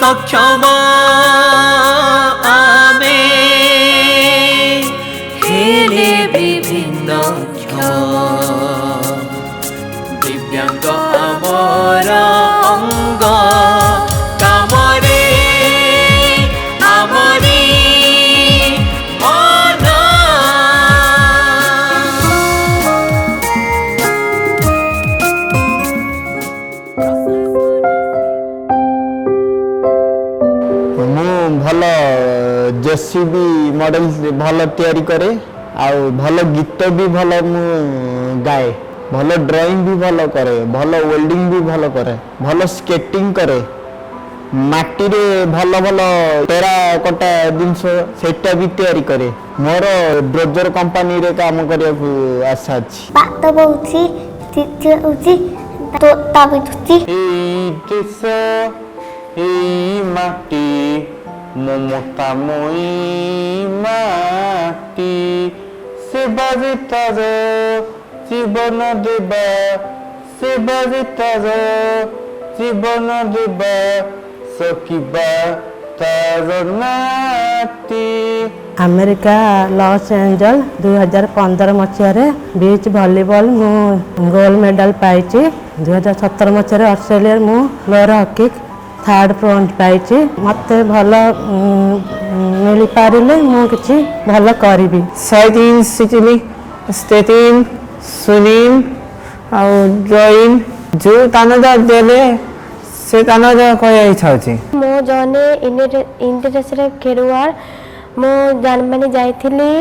सक्षम आमे हेले विभिन्न दिव्यांग आमर अंग कामरे आमरी मन भल जेसीबी मॉडल भल तैयारी करे आउ भल गीत भी भल मु गाए भल ड्राइंग भी भल करे भल वेल्डिंग भी भल करे भल स्केटिंग करे माटी रे भल भल टेराकोटा जिनस सेटा भी तैयारी करे मोर ब्रोजर कंपनी रे काम करिया आशा अछि बात बहुची चित्र उची तो ताबितुची এই দেশ এই মাটি মমতাময়ী মাটি সেবা যে তার জীবন দেবা সেবা যে তার জীবন দেবা সকিবা তার নাতি अमेरिका लॉस एंजल 2015 मसीह बीच वॉलीबॉल मु गोल्ड मेडल पाई 2017 मसीह ऑस्ट्रेलिया मु फ्लोर हॉकी थर्ड पॉइंट पाई मत भल मिल पारे मुझे भल करी 103 सिटिली स्टेटिंग स्विमिंग और ड्राइंग जो तानद देले से तानद कह इच्छा अछि मो जने इंटरनेशनल खेलुआर मो जर्मनी जाइथिली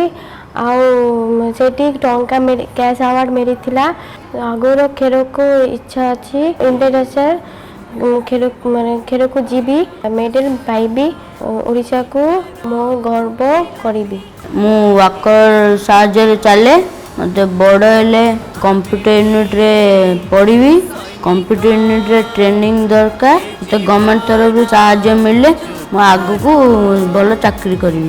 आउ सेठी टंका कैश अवार्ड मिलिथिला आगुर खेल को इच्छा अछि इंटरनेशनल खेल को जीवी मेडल पाइबी ओडिशा को मो गर्व करिबी मु वाकर साहाଯ୍ୟରେ ଚାଲେ मते बड़ हेले कंप्यूटर यूनिट रे पढ़ी कंप्यूटर यूनिट रे ट्रेनिंग दरकार तो गवर्नमेंट तरफ साहाଯ୍य मिले मु आगु को भल चाकरी करी।